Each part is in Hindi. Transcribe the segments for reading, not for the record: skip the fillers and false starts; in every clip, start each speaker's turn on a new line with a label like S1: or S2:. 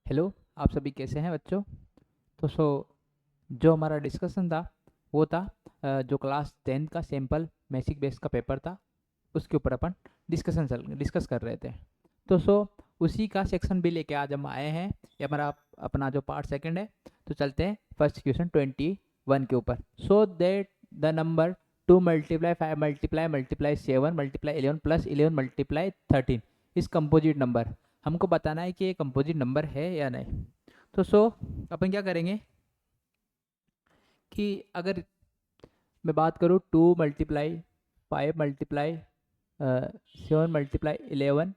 S1: हेलो, आप सभी कैसे हैं बच्चों। तो जो हमारा डिस्कशन था वो था जो क्लास 10th का सैम्पल बेसिक बेस का पेपर था उसके ऊपर अपन डिस्कस कर रहे थे। तो उसी का सेक्शन भी लेके आज हम आए हैं। ये हमारा अपना जो पार्ट सेकंड है। तो चलते हैं फर्स्ट क्वेश्चन 21 के ऊपर। So that the number 2 multiply 5 multiply multiply 7 multiply 11 plus 11 multiply 13 इस कंपोजिट नंबर। हमको बताना है कि ये कंपोजिट नंबर है या नहीं। तो अपन क्या करेंगे कि अगर मैं बात करूँ 2 multiply 5 multiply 7 multiply 11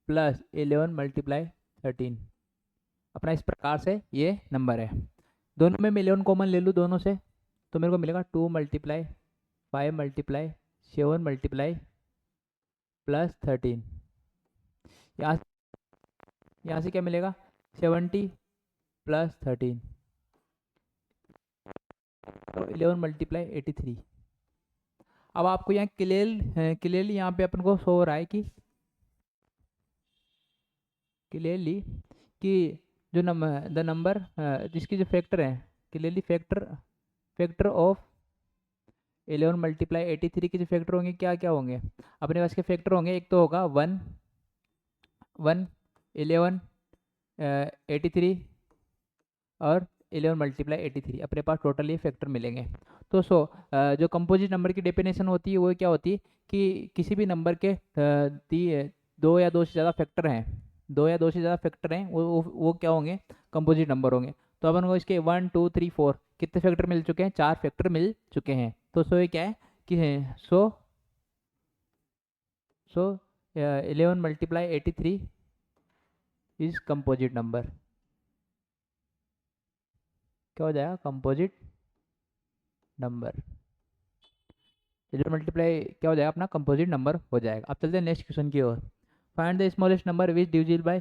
S1: plus 11 multiply 13 अपना इस प्रकार से ये नंबर है। दोनों में मैं 11 कॉमन ले लूँ दोनों से, तो मेरे को मिलेगा 2 मल्टीप्लाई 5 मल्टीप्लाई 7 मल्टीप्लाई प्लस 13। यहाँ यहाँ से क्या मिलेगा 70 प्लस 13 तो 11 मल्टीप्लाई 83। अब आपको यहाँ क्लियरली यहाँ पे अपन को शो हो रहा है कि क्लियरली कि जो द नंबर जिसकी जो फैक्टर है क्लियरली फैक्टर ऑफ 11 मल्टीप्लाई 83 के जो फैक्टर होंगे क्या क्या होंगे अपने पास के फैक्टर होंगे। एक तो होगा 1 11 83 और 11 मल्टीप्लाई 83 अपने पास टोटल ये फैक्टर मिलेंगे। तो जो कंपोजिट नंबर की डेफिनेशन होती है वो क्या होती है कि किसी भी नंबर के दो या दो से ज़्यादा फैक्टर हैं, दो या दो से ज़्यादा फैक्टर हैं वो क्या होंगे कंपोजिट नंबर होंगे। तो अपन को इसके 1 2 3 4 कितने फैक्टर मिल चुके हैं, 4 फैक्टर मिल चुके हैं। तो ये क्या है कि सो 11 मल्टीप्लाई 83 इज कंपोजिट नंबर। क्या हो जाएगा कंपोजिट नंबर। 11 मल्टीप्लाई क्या हो जाएगा अपना कंपोजिट नंबर हो जाएगा। अब चलते हैं नेक्स्ट क्वेश्चन की ओर। Find the smallest number which divisible by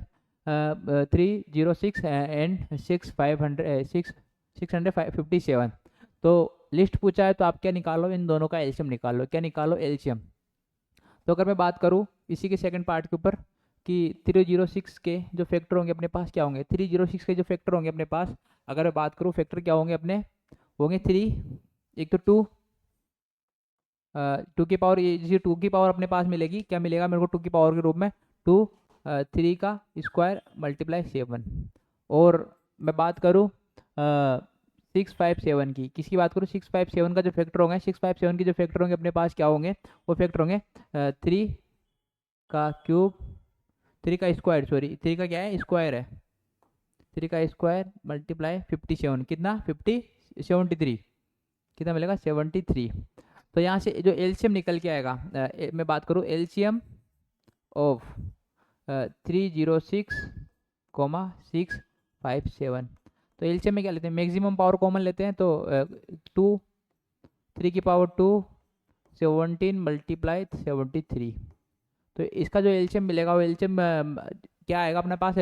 S1: 306 and 657। तो लिस्ट पूछा है तो आप क्या निकालो, इन दोनों का एलसीएम निकालो। क्या निकालो एलसीएम। तो अगर मैं बात करूँ इसी के सेकंड पार्ट के ऊपर कि 306 के जो फैक्टर होंगे अपने पास क्या होंगे, 306 के जो फैक्टर होंगे अपने पास अगर मैं बात करूँ फैक्टर क्या होंगे अपने होंगे 3, एक तो 2 टू की पावर, जैसे 2 की पावर अपने पास मिलेगी क्या मिलेगा मेरे को 2 की पावर के रूप में 2 3 का स्क्वायर मल्टीप्लाई 7। और मैं बात करूँ 657 की, किसकी बात करूँ 657 का जो फैक्टर होंगे 657 के जो फैक्टर होंगे अपने पास क्या होंगे वो फैक्टर होंगे 3 का क्यूब 3 का स्क्वायर, सॉरी 3 का क्या है स्क्वायर है, 3 का स्क्वायर मल्टीप्लाई 57 कितना 73 कितना मिलेगा 73। तो यहाँ से जो एलसीएम निकल के आएगा मैं बात करूँ एलसीएम ऑफ 306 657। तो एलसीएम में क्या लेते हैं मैक्सिमम पावर कॉमन लेते हैं। तो 2 3 की पावर 2 17 मल्टीप्लाई 73। तो इसका जो एलसीएम मिलेगा वो एलसीएम क्या आएगा अपने पास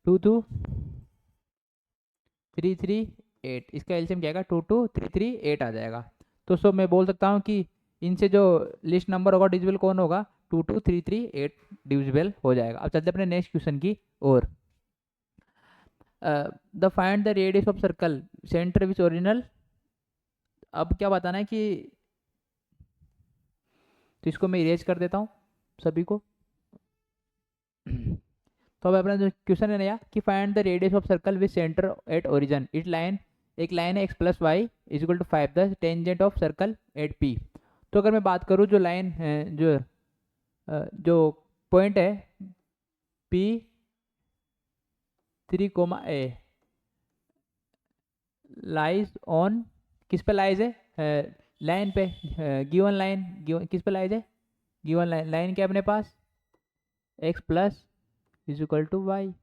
S1: 2 2 3 3 8। इसका एलसीएम क्या आएगा 2 2 3 3 8 आ जाएगा। तो मैं बोल सकता हूँ कि इनसे जो लिस्ट नंबर होगा डिविजिबल कौन होगा 2 2 3 3 8 डिविजिबल हो जाएगा। अब चलते अपने नेक्स्ट क्वेश्चन की ओर। The find the radius of circle centre which original. अब क्या बताना है कि तो इसको मैं इरेज कर देता हूँ सभी को। तो अब अपना जो क्वेश्चन है नया कि find the radius of circle with centre at origin. It line एक लाइन है x plus Y is equal to 5 the tangent of circle at p। तो अगर मैं बात करूँ जो लाइन है जो पॉइंट है P3 coma A lies on, किस पे लाइज है लाइन पे गिवन लाइन, किस पे लाइज है गिवन लाइन। लाइन क्या है अपने पास x plus is equal to Y.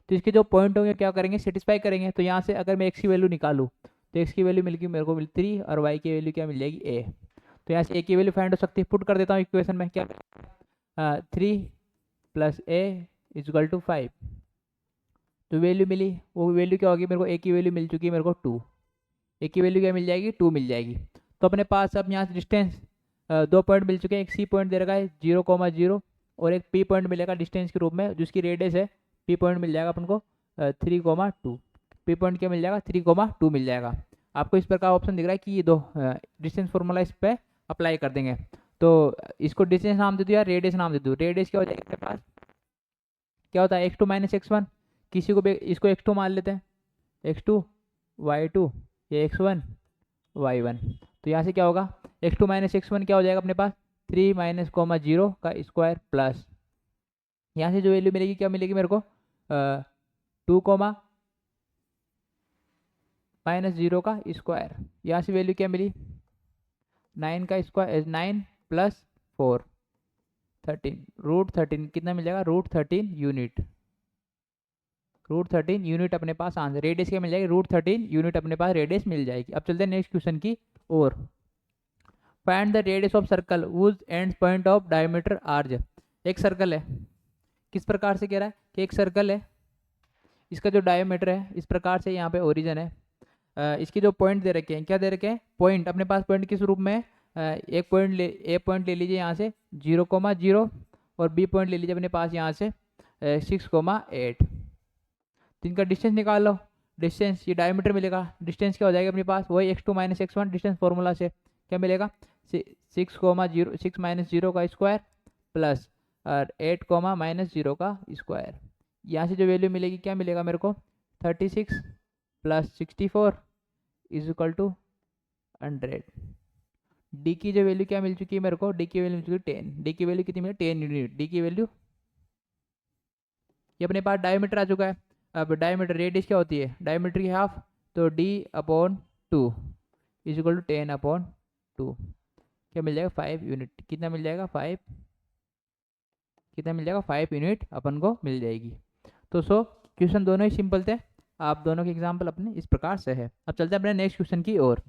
S1: तो इसके जो पॉइंट होंगे क्या करेंगे सेटिस्फाई करेंगे। तो यहाँ से अगर मैं x की वैल्यू निकालूँ तो x की वैल्यू मिलेगी मेरे को मिल 3 और y की वैल्यू क्या मिल जाएगी a। तो यहाँ से a की वैल्यू फाइंड हो सकती है, पुट कर देता हूँ इक्वेशन में क्या 3 plus a is equal to 5। तो वैल्यू मिली, वो वैल्यू क्या होगी मेरे को a की वैल्यू मिल चुकी है मेरे को 2, a की वैल्यू क्या मिल जाएगी 2 मिल जाएगी। तो अपने पास अब यहाँ से डिस्टेंस 2 पॉइंट मिल चुके हैं। एक c पॉइंट दे रखा है 0,0 और एक p पॉइंट मिलेगा डिस्टेंस के रूप में जिसकी रेडियस है p पॉइंट मिल जाएगा अपन को 3,2। पी पॉइंट क्या मिल जाएगा, 3,2 मिल जाएगा। आपको इस प्रकार ऑप्शन दिख रहा है कि ये दो डिस्टेंस फॉर्मूला इस पर अप्लाई कर देंगे। तो इसको डिस्टेंस नाम दे दो या रेडियस नाम दे दो। रेडियस क्या हो जाएगा अपने पास, क्या होता है x2 - x1। किसी को भी इसको x2 मान लेते हैं, x2 y2, ये x1 y1। तो यहाँ से क्या होगा, x2 - x1 क्या हो जाएगा अपने पास, 3 - 0 का स्क्वायर प्लस यहाँ से जो वैल्यू मिलेगी क्या मिलेगी मेरे को, 2 - 0 का स्क्वायर। यहाँ से वैल्यू क्या मिली, 9 का स्क्वायर, 9 + 4 13, √13 कितना मिल जाएगा, √13 यूनिट। √13 यूनिट अपने पास आंसर। रेडियस क्या मिल जाएगी, √13 यूनिट अपने पास रेडियस मिल जाएगी। अब चलते हैं नेक्स्ट क्वेश्चन की ओर। Find the radius of circle whose end point of diameter are. एक सर्कल है, किस प्रकार से कह रहा है कि एक सर्कल है, इसका जो डायमीटर है इस प्रकार से, यहाँ पे ओरिजिन है, इसके जो पॉइंट दे रखे हैं, क्या दे रखे हैं, पॉइंट। अपने पास पॉइंट किस रूप में है, एक पॉइंट ले, ए पॉइंट ले लीजिए यहाँ से 0,0 और बी पॉइंट ले लीजिए अपने पास यहाँ से 6,8। तो इनका डिस्टेंस निकाल लो। डिस्टेंस ये डायमीटर मिलेगा, डिस्टेंस क्या हो जाएगा अपने पास, वही x2 - x1 डिस्टेंस फॉर्मूला से क्या मिलेगा, 6,0 का स्क्वायर प्लस और 8, -0 का स्क्वायर। यहाँ से जो वैल्यू मिलेगी क्या मिलेगा मेरे को, 36 + 64 = 100। डी की जो वैल्यू क्या मिल चुकी है मेरे को, डी की वैल्यू मिल चुकी है 10। डी की वैल्यू कितनी मिली, 10 यूनिट। डी की वैल्यू, ये अपने पास डायमीटर आ चुका है। अब डायमीटर, रेडियस क्या होती है, डायमीटर की हाफ, तो d/2 = 10/2 क्या मिल जाएगा, 5 यूनिट। कितना मिल जाएगा, 5, कितना मिल जाएगा, 5 यूनिट अपन को मिल जाएगी। तो क्वेश्चन दोनों ही सिंपल थे, आप दोनों के एग्जाम्पल अपने इस प्रकार से है। अब चलते हैं अपने नेक्स्ट क्वेश्चन की ओर।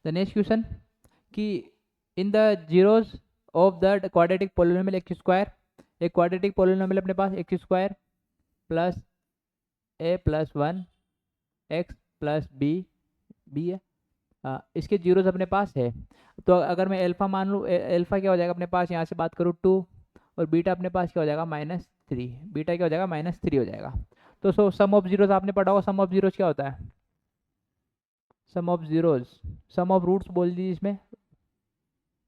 S1: द नेक्स्ट क्वेश्चन कि in the zeros of the quadratic polynomial x square, एक क्वाड्रेटिक पोलिनोमियल अपने पास x square plus a + 1 x + b है, इसके जीरोज अपने पास है। तो अगर मैं अल्फा मान लूँ, अल्फा क्या हो जाएगा अपने पास, यहाँ से बात करूँ 2, और बीटा अपने पास क्या हो जाएगा, -3। बीटा क्या हो जाएगा, -3 हो जाएगा। तो सम ऑफ जीरोज आपने पढ़ा होगा, सम ऑफ जीरोज क्या होता है, sum of zeros, sum of roots बोल दीजिए इसमें।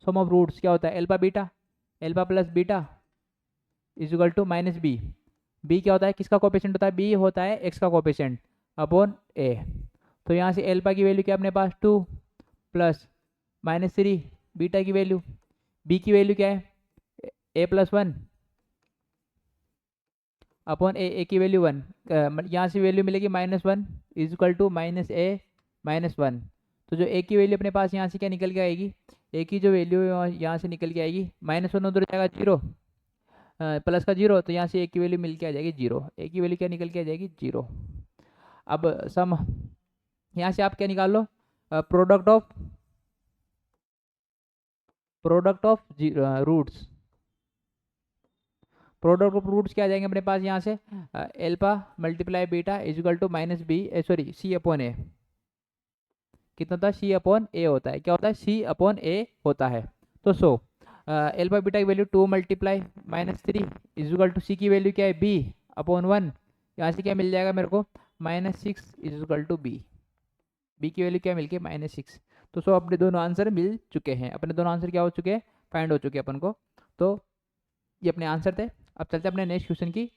S1: सम ऑफ रूट्स क्या होता है, alpha beta, alpha + beta = -b। b क्या होता है, किसका कोएफिशिएंट होता है, b होता है x का कोएफिशिएंट अपॉन a। तो यहाँ से अल्फा की वैल्यू क्या अपने पास 2 + -3, बीटा की वैल्यू, b की वैल्यू क्या है, a + 1 अपॉन a की वैल्यू 1। यहाँ से वैल्यू मिलेगी -1 = -a - 1। तो जो a की वैल्यू अपने पास यहाँ से क्या निकल के आएगी, a की जो वैल्यू यहाँ से निकल के आएगी, -1 उधर जाएगा 0, प्लस का 0, तो यहाँ से a की वैल्यू मिल के आ जाएगी 0। a की वैल्यू क्या निकल के आ जाएगी, 0। अब सम, यहाँ से आप क्या निकाल लो, product of roots. Product of roots क्या आ जाएंगे अपने पास, यहाँ से अल्फा × बीटा = -b, c/a। कितना होता है, c/a होता है, क्या होता है, c/a होता है। तो अल्फा बीटा की वैल्यू 2 × -3 = c की वैल्यू क्या है, b/1। यहाँ से क्या मिल जाएगा मेरे को, -6 = b। b की वैल्यू क्या मिल गई, -6। तो अपने दोनों आंसर मिल चुके हैं, अपने दोनों आंसर क्या हो चुके हैं, फाइंड हो चुके हैं अपन को। तो ये अपने आंसर थे। अब चलते हैं अपने नेक्स्ट क्वेश्चन की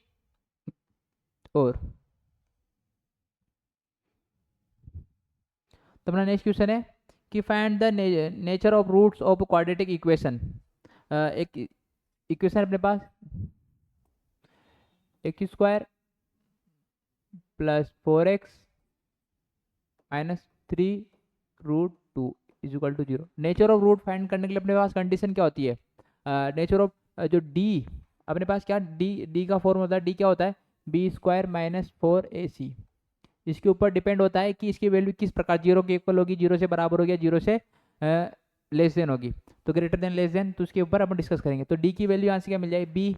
S1: ओर। तो अपना नेक्स्ट क्वेश्चन है कि find the nature of roots of quadratic equation. एक इक्वेशन अपने पास x² + 4x - 3 √2 = 0। Nature of root find करने के लिए अपने पास कंडीशन क्या होती है, नेचर ऑफ जो d अपने पास क्या, d का फॉर्म होता है, d क्या होता है, b² - 4ac। इसके ऊपर डिपेंड होता है कि इसकी वैल्यू किस प्रकार 0 के इक्वल होगी, 0 से बराबर होगी, 0 से लेस देन होगी। तो ग्रेटर देन लेस देन, तो उसके ऊपर अपन डिस्कस करेंगे। तो डी की वैल्यू यहाँ से क्या मिल जाएगी, बी।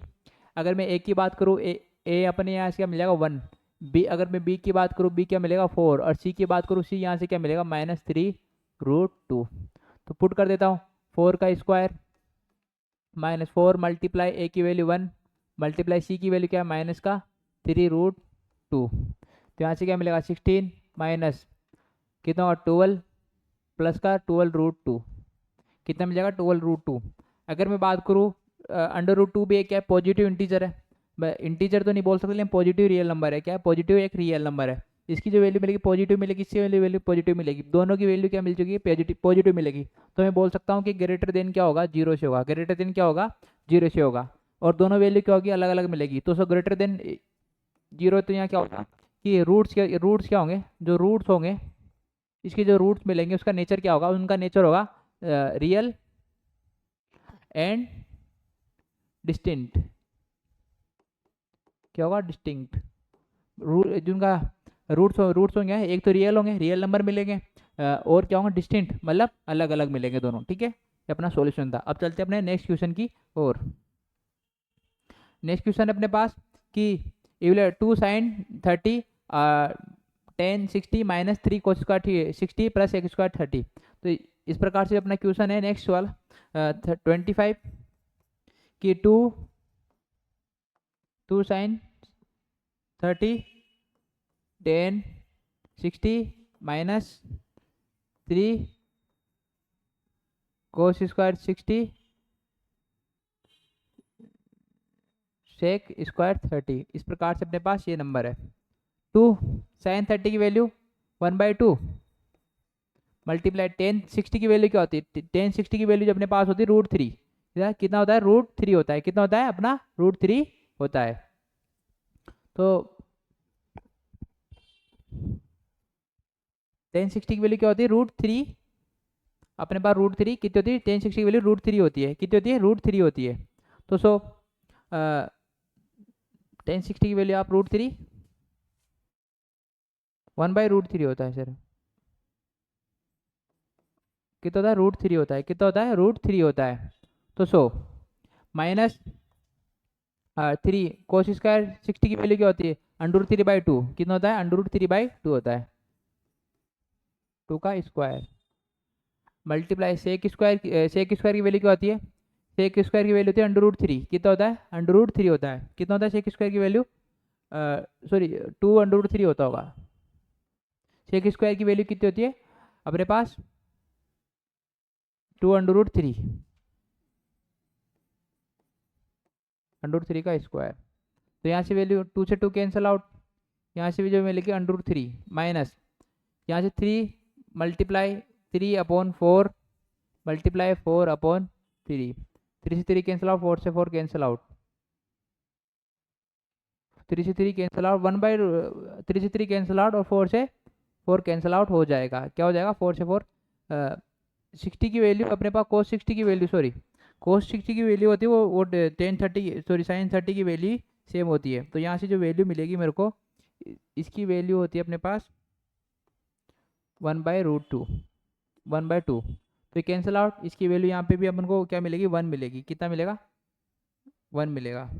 S1: अगर मैं ए की बात करूँ, ए अपने यहाँ से क्या मिल जाएगा 1। बी, अगर मैं बी की बात करूँ, बी क्या मिलेगा 4, और सी की बात करूँ, सी यहाँ से क्या मिलेगा -3 √2। तो पुट कर देता हूँ, 4 का स्क्वायर माइनस 4 मल्टीप्लाई ए की वैल्यू 1 मल्टीप्लाई सी की वैल्यू क्या है माइनस का 3√2। तो यहाँ से क्या मिलेगा 16 माइनस कितना होगा 12 प्लस का 12√2 कितना मिल जाएगा 12√2। अगर मैं बात करूँ √2 भी एक क्या है पॉजिटिव इंटीजर है, इंटीजर तो नहीं बोल सकते लेकिन पॉजिटिव रियल नंबर है। क्या है पॉजिटिव एक रियल नंबर है। इसकी जो वैल्यू मिलेगी पॉजिटिव मिलेगी, इसकी वैल्यू पॉजिटिव मिलेगी, दोनों की वैल्यू क्या मिल चुकी है पॉजिटिव मिलेगी। तो मैं बोल सकता हूँ कि ग्रेटर देन क्या होगा 0 से होगा, ग्रेटर देन क्या होगा 0 से होगा, और दोनों वैल्यू क्या होगी अलग अलग मिलेगी। तो सो ग्रेटर देन 0 तो यहाँ क्या होगा कि रूट्स क्या होंगे, जो रूट्स होंगे इसके जो रूट्स मिलेंगे उसका नेचर क्या होगा, उनका नेचर होगा रियल एंड डिस्टिंक्ट। क्या होगा डिस्टिंक्ट। जिनका रूट्स होंगे एक तो रियल नंबर मिलेंगे, और क्या होगा डिस्टिंक्ट मतलब अलग अलग मिलेंगे दोनों। ठीक है, ये अपना सॉल्यूशन था। अब चलते हैं अपने नेक्स्ट क्वेश्चन की और। नेक्स्ट क्वेश्चन अपने पास कि 2 sin 30 10 60 minus 3 cos square 60 plus x square 30। तो इस प्रकार से अपना क्वेश्चन है। नेक्स्ट वाला 25 कि 2 sin 30 10 60 minus 3 cos square 60 sec square 30। इस प्रकार से अपने पास ये नंबर है। 2 sin 30 की वैल्यू 1/2 मल्टीप्लाई 10 60 की वैल्यू क्या होती है, 10 60 की वैल्यू जो अपने पास होती है √3। कितना होता है √3 होता है, कितना होता है अपना √3 होता है। तो 10 60 की वैल्यू क्या होती है √3, अपने पास √3 कितनी होती है 10 60 की वैल्यू √3 होती है, कितनी होती है √3 होती है। तो सो 10 60 की वैल्यू आप √3 1/√3 होता है सर, कितना होता है √3 होता है, कितना होता है √3 होता है। तो सो माइनस 3 cos स्क्वायर 60 की वैल्यू क्या होती है √3/2, कितना होता है √3/2 होता है, 2 का स्क्वायर मल्टीप्लाई सेक स्क्वायर की वैल्यू क्या होती है, सेक स्क्वायर की वैल्यू होती है √3, कितना होता है √3 होता है, कितना होता है सेक स्क्वायर की वैल्यू सॉरी 2 √3 होता होगा। सेक स्क्वायर की वैल्यू कितनी होती है अपने पास 2 √3 √3 का स्क्वायर। तो यहाँ से वैल्यू 2 से 2 कैंसिल आउट, यहाँ से भी जो मिलेगी √3 माइनस यहाँ से 3 मल्टीप्लाई 3/4 मल्टीप्लाई 4/3, 3 से 3 कैंसिल आउट, 4 से 4 कैंसिल आउट, 3 से 3 कैंसिल आउट 3 से 3 कैंसिल आउट और 4 से 4 कैंसिल आउट हो जाएगा। क्या हो जाएगा 4 से 4 60 की वैल्यू अपने पास cos 60 की वैल्यू सॉरी cos 60 की वैल्यू होती है वो 10 30 सॉरी sin 30 की वैल्यू सेम होती है। तो यहाँ से जो वैल्यू मिलेगी मेरे को, इसकी वैल्यू होती है अपने पास 1/√2 1/2। तो ये कैंसिल आउट, इसकी वैल्यू यहाँ पे भी अपन को क्या मिलेगी 1 मिलेगी, कितना मिलेगा 1 मिलेगा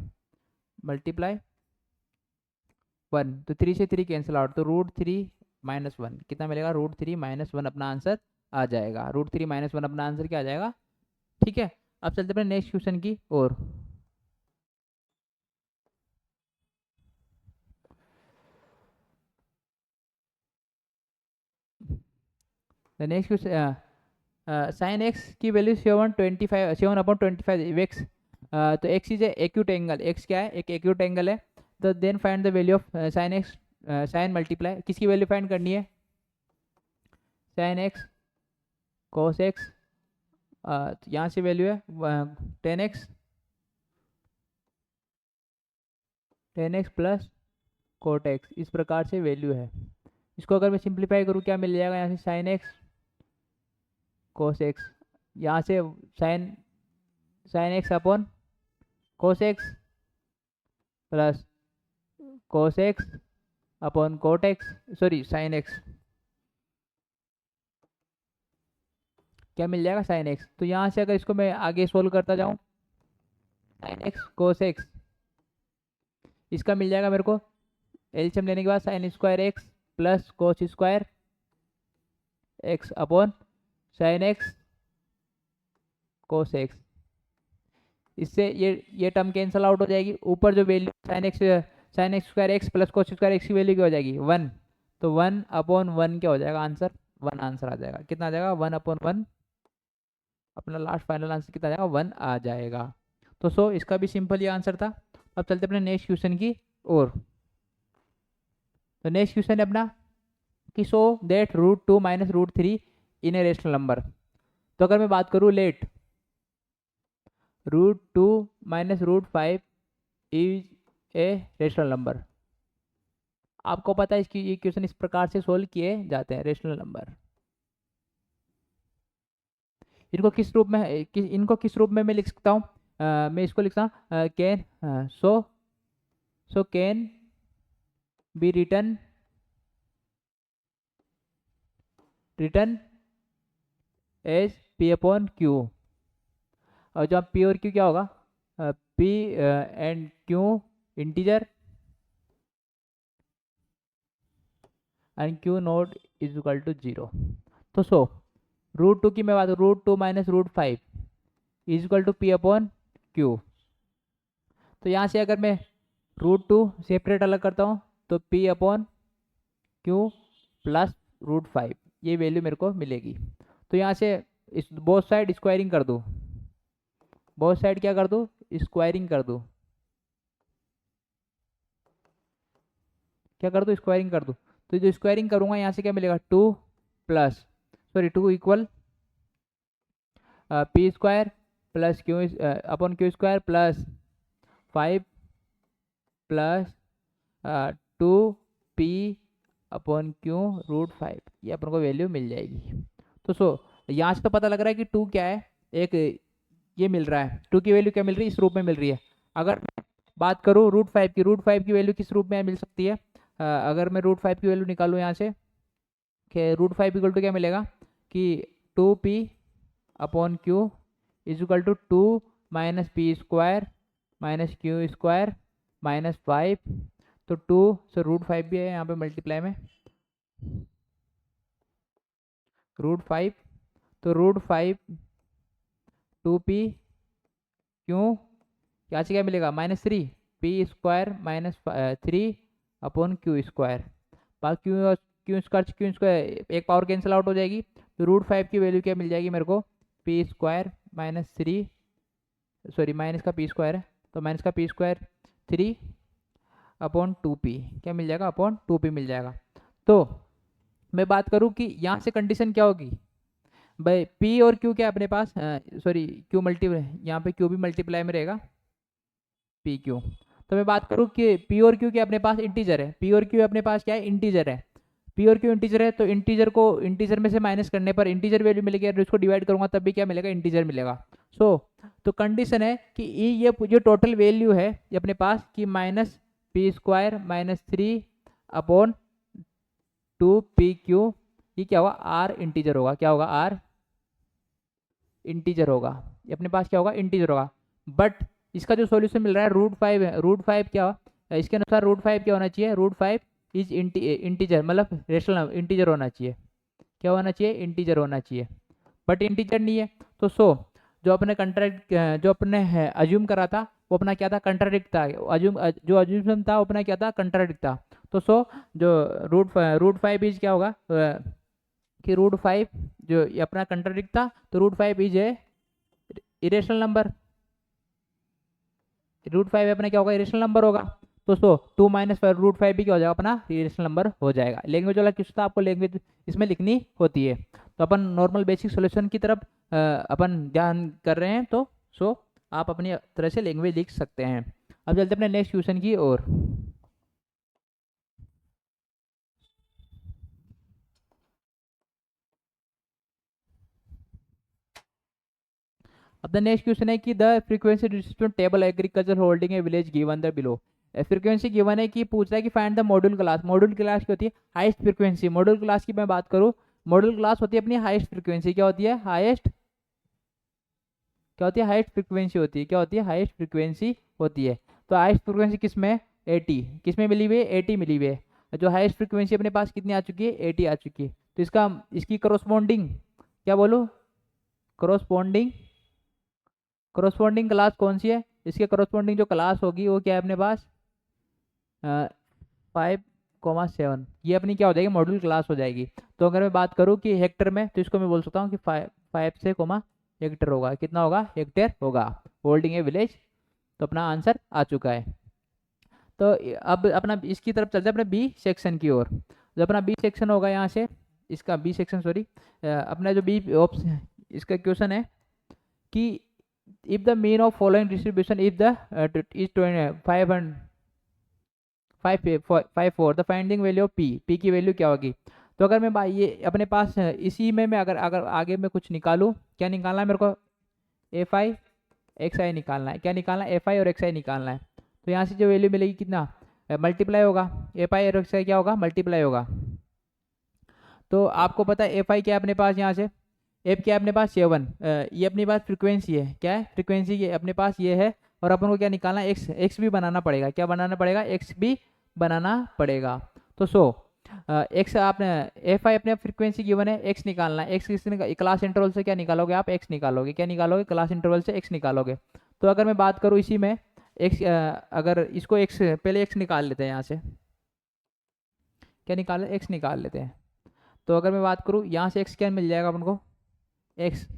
S1: मल्टीप्लाई 1, तो 3 से 3 कैंसिल आउट, तो √3 - 1 कितना मिलेगा √3 - 1 अपना आंसर आ जाएगा। √3 - 1 अपना आंसर क्या आ जाएगा। ठीक है, अब चलते अपने नेक्स्ट क्वेश्चन की और। नेक्स्ट क्वेश्चन sin x की वैल्यू 7/25 x। तो x is acute angle, x क्या है एक एक्यूट एंगल है। तो then find the value of sin x, sin multiply किसकी वैल्यू फाइंड करनी है sin x cos x, तो यहाँ से वैल्यू है 10x प्लस cot x, इस प्रकार से वैल्यू है। इसको अगर मैं सिंप्लीफाई करूँ क्या मिल जाएगा यहाँ से sin x cos x, यहाँ से sin x upon cos x plus cos x upon cot x sorry sin x, क्या मिल जाएगा sin x। तो यहाँ से अगर इसको मैं आगे सोल्व करता जाऊँ sin x cos x, इसका मिल जाएगा मेरे को एलसीएम लेने के बाद sin square x plus cos square x upon sine x cos x, इससे ये टर्म कैंसिल आउट हो जाएगी। ऊपर जो value sine x square x plus cos square x की वैल्यू क्या हो जाएगी 1, तो 1/1 क्या हो जाएगा आंसर 1 आंसर आ जाएगा। कितना आ जाएगा 1/1, अपना लास्ट फाइनल आंसर कितना आ जाएगा 1 आ जाएगा। तो सो इसका भी सिंपल ही आंसर था। अब चलते अपने नेक्स्ट क्वेश्चन की ओर। तो नेक्स्ट क्वेश्चन है अपना कि so that √2 minus √3 in a rational number. तो अगर मैं बात करूँ let √2 minus √5 is a rational number. आपको पता है इसकी ये क्वेश्चन इस प्रकार से सोल्व किए जाते हैं। रेशनल नंबर इनको किस रूप में इनको किस रूप में मैं लिख सकता हूँ? मैं इसको लिखता हूँ can so can be written as P/Q। और जब P और Q क्या होगा P and Q integer and Q not is equal to 0। तो सो √2 की मैं बात √2 minus √5 is equal to P/Q। तो यहाँ से अगर मैं √2 सेपरेट अलग करता हूँ तो P/Q प्लस √5 ये वैल्यू मेरे को मिलेगी। तो यहाँ से इस बोथ साइड स्क्वायरिंग कर दूँ, बोथ साइड क्या कर दूँ स्क्वायरिंग कर दूँ, क्या कर दूँ स्क्वायरिंग कर दूँ। तो जो स्क्वायरिंग करूँगा यहाँ से क्या मिलेगा 2 equal P square plus Q square plus 5 plus 2P/Q√5 ये अपन को वैल्यू मिल जाएगी। तो सो यहाँ से तो पता लग रहा है कि 2 क्या है, एक ये मिल रहा है 2 की वैल्यू क्या मिल रही है इस रूप में मिल रही है। अगर बात करूँ √5 की वैल्यू किस रूप में मिल सकती है? अगर मैं √5 की वैल्यू निकालूँ यहाँ से कि √5 इक्वल टू क्या मिलेगा कि 2P/Q is equal to 2 minus P square minus Q square minus 5। तो 2 से √5 भी है यहाँ पे मल्टीप्लाई में √5, तो √5 2P/Q क्या से क्या मिलेगा -3 P square minus 3/Q square. Q square एक पावर कैंसिल आउट हो जाएगी। तो √5 की वैल्यू क्या मिल जाएगी मेरे को P स्क्वायर माइनस 3 माइनस का P स्क्वायर है तो माइनस का P स्क्वायर 3/2P क्या मिल जाएगा 2P मिल जाएगा। तो मैं बात करूं कि यहाँ से कंडीशन क्या होगी भाई P और Q क्या अपने पास Q मल्टीप्लाई, यहाँ पे Q भी मल्टीप्लाई में रहेगा PQ। तो मैं बात करूं कि P और Q क्या अपने पास इंटीजर है, P और Q अपने पास क्या है इंटीजर है। P और Q इंटीजर है तो इंटीजर को इंटीजर में से माइनस करने पर इंटीजर वैल्यू मिलेगी और इसको डिवाइड करूंगा तब भी क्या मिलेगा इंटीजर मिलेगा। तो कंडीशन है कि ये जो टोटल वैल्यू है ये अपने पास कि minus P square minus 3/2PQ ये क्या होगा R इंटीजर होगा। क्या होगा R इंटीजर होगा, ये अपने पास क्या होगा इंटीजर होगा। बट इसका जो सॉल्यूशन मिल रहा है √5 है, √5 क्या इसके अनुसार √5 क्या होना चाहिए √5 इज इंटीजर मतलब रेशनल इंटीजर होना चाहिए। क्या होना चाहिए इंटीजर होना चाहिए, बट इंटीजर नहीं है। तो जो अपने जो अपने अज्यूम करा था वो अपना क्या था कंट्राडिक्ट था। जो अज्यूम था वो अपना क्या था कंट्राडिक्ट था। तो जो √5 इज क्या होगा कि √5 जो ये अपना कंट्राडिक्ट था तो √5 इज ए इरेशनल नंबर। √5 अपना क्या होगा इरेशनल नंबर होगा। तो 2 माइनस √5 भी क्या हो जाएगा अपना इरेशनल नंबर हो जाएगा। लैंग्वेज वाला क्वेश्चन था आपको लैंग्वेज इसमें लिखनी होती है। तो अपन नॉर्मल बेसिक सोल्यूशन की तरफ अपन ध्यान कर रहे हैं। तो आप अपनी तरह से लैंग्वेज लिख सकते हैं। अब चलते अपने नेक्स्ट क्वेश्चन की ओर। अब द नेक्स्ट क्वेश्चन है कि the frequency distribution table agriculture holding A village given the below. Frequency given है कि पूछ रहा है कि find the module class. Module class क्या होती है हाईएस्ट फ्रीक्वेंसी। मॉड्यूल क्लास की मैं बात करूँ मॉड्यूल क्लास होती है अपनी हाईएस्ट फ्रीक्वेंसी। क्या होती है हाईएस्ट हाईएस्ट फ्रीक्वेंसी होती है। क्या होती है हाईएस्ट फ्रीक्वेंसी होती है। तो हाईएस्ट फ्रीक्वेंसी किस में 80 किस में मिली हुई है 80 मिली हुई है। जो हाईएस्ट फ्रीक्वेंसी अपने पास कितनी आ चुकी है 80 आ चुकी है। तो इसकी करस्पॉन्डिंग क्या बोलूँ, करोस्पॉन्डिंग क्लास कौन सी है, इसके करोस्पॉन्डिंग जो क्लास होगी वो क्या है अपने पास 5,7, ये अपनी क्या हो जाएगी, मॉड्यूल क्लास हो जाएगी। तो अगर मैं बात करूँ कि हेक्टर में, तो इसको मैं बोल सकता हूँ कि 5 से हेक्टर होगा, कितना होगा, हेक्टेयर होगा, होल्डिंग ए विलेज। तो अपना आंसर आ चुका है। तो अब अपना इसकी तरफ चलते हैं अपने बी सेक्शन की ओर। जो अपना बी सेक्शन होगा यहाँ से, इसका बी सेक्शन सॉरी, अपना जो बी ऑप्शन इसका क्वेश्चन है कि if the mean of following distribution if the is 5 4 the finding value of P की वैल्यू क्या होगी। तो अगर मैं ये अपने पास इसी में मैं अगर अगर आगे में कुछ निकालूं, क्या निकालना है मेरे को, एफ आई एक्स आई निकालना है, क्या निकालना है, एफ आई और एक्स आई निकालना है। तो यहाँ से जो वैल्यू मिलेगी कितना, मल्टीप्लाई होगा, एफ आई और एक्स आई क्या होगा, मल्टीप्लाई होगा। तो आपको पता है एफ आई क्या है अपने पास, यहाँ से एफ क्या है अपने पास 7, ये अपने पास फ्रिक्वेंसी है, क्या है फ्रिक्वेंसी ये अपने पास ये है। और अपन को क्या निकालना है, एक्स भी बनाना पड़ेगा, क्या बनाना पड़ेगा, एक्स भी बनाना पड़ेगा। तो एक्स आपने एफ आई अपने फ्रिक्वेंसी गिवन है, एक्स निकालना है, एक्स किसने क्लास इंटरवल से क्या निकालोगे आप, एक्स निकालोगे, क्या निकालोगे, क्लास इंटरवल से एक्स निकालोगे। तो अगर मैं बात करूँ इसी में एक्स, अगर इसको एक्स पहले एक्स निकाल लेते हैं, यहाँ से क्या निकाल, एक्स निकाल लेते हैं। तो अगर मैं बात करूँ यहाँ से एक्स क्या मिल जाएगा अपन को, एक्स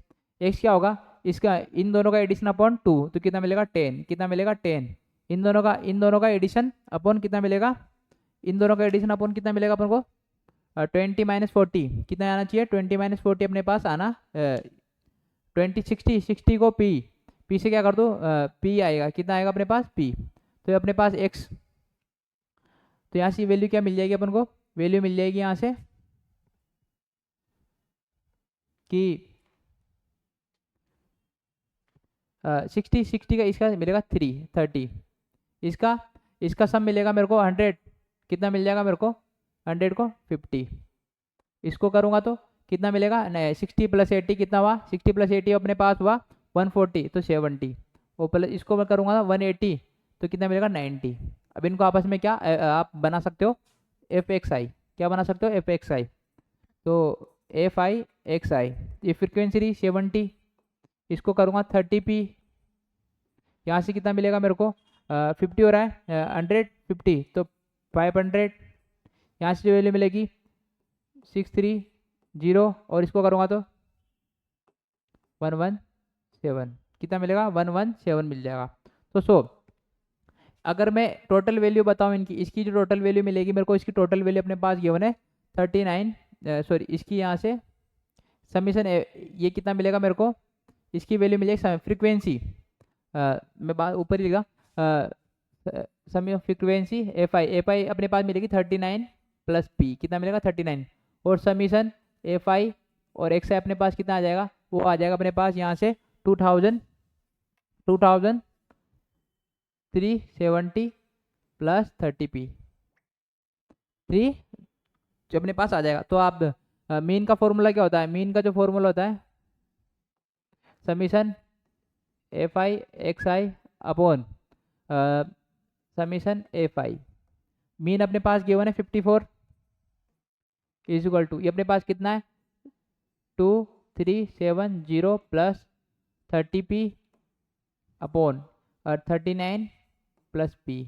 S1: एक्स क्या होगा, इसका इन दोनों का एडिशन अपॉन 2, तो कितना मिलेगा 10, कितना मिलेगा 10। इन दोनों का एडिशन अपॉन कितना मिलेगा, इन दोनों का एडिशन अपॉन कितना मिलेगा अपन को 20 - 40, कितना आना चाहिए 20 - 40 अपने पास आना 60 को पी से क्या कर दो, पी आएगा, कितना आएगा अपने पास पी। तो ये अपने पास एक्स, तो यहाँ से वैल्यू क्या मिल जाएगी अपन को, वैल्यू मिल जाएगी यहाँ से कि 60 का इसका मिलेगा 30, इसका इसका सब मिलेगा मेरे को 100, कितना मिल जाएगा मेरे को 100 को 50, इसको करूँगा तो कितना मिलेगा, नहीं 60 + 80 कितना हुआ, 60 + 80 अपने पास हुआ 140, तो 70, और प्लस इसको मैं करूँगा 180, तो कितना मिलेगा 90। अब इनको आपस में क्या आप बना सकते हो, एफ एक्स आई, क्या बना सकते हो, एफ एक्स आई। तो एफ आई एक्स आई, ये फ्रिक्वेंसी रही 70, इसको करूँगा 30p, यहाँ से कितना मिलेगा मेरे को 50 हो रहा है 150, तो 500, यहाँ से जो वैल्यू मिलेगी 630, और इसको करूँगा तो 117, कितना मिलेगा 117 मिल जाएगा। तो अगर मैं टोटल वैल्यू बताऊँ इनकी, इसकी जो टोटल वैल्यू मिलेगी मेरे को, इसकी टोटल वैल्यू अपने पास गिवन है 39, सॉरी इसकी यहाँ से समीशन ये कितना मिलेगा मेरे को, इसकी वैल्यू मिलेगी फ्रीक्वेंसी, मैं बात ऊपर ही लिखा समी फ्रीक्वेंसी एफ आई अपने पास मिलेगी 39 + पी, कितना मिलेगा 39, और समीशन एफ आई और एक्स आई अपने पास कितना आ जाएगा, वो आ जाएगा अपने पास यहाँ से 2370 + 30p, 3 जो अपने पास आ जाएगा। तो आप मीन का फॉर्मूला क्या होता है, मीन का जो फॉर्मूला होता है summation F I x I upon summation F I, mean अपने पास गिवन है 54 = ये अपने पास कितना है 2370 + 30p अपॉन 39 + p,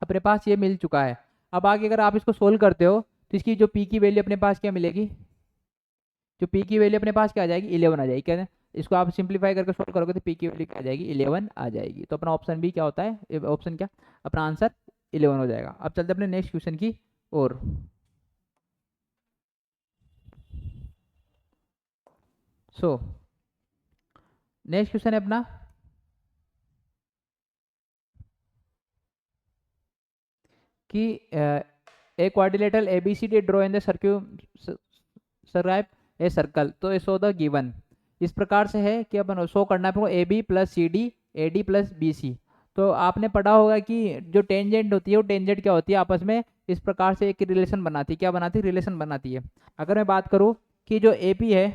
S1: अपने पास ये मिल चुका है। अब आगे अगर आप इसको सोल्व करते हो तो इसकी जो p की वैल्यू अपने पास क्या मिलेगी, जो p की वैल्यू अपने पास क्या आ जाएगी 11 आ जाएगी, क्या इसको आप सिंप्लीफाई करके सोल्व करोगे तो p की वैल्यू क्या आ जाएगी 11 आ जाएगी। तो अपना ऑप्शन बी क्या होता है, ऑप्शन क्या, अपना आंसर 11 हो जाएगा। अब चलते अपने नेक्स्ट क्वेश्चन की ओर। नेक्स्ट क्वेश्चन है अपना कि a quadrilateral ABCD draw in the circle a circle, तो सो द गिवन, इस प्रकार से है कि अपन शो करना है AB + CD AD + BC। तो आपने पढ़ा होगा कि जो टेंजेंट होती है वो टेंजेंट क्या होती है, आपस में इस प्रकार से एक रिलेशन बनाती है, क्या बनाती है, रिलेशन बनाती है। अगर मैं बात करूँ कि जो AP है,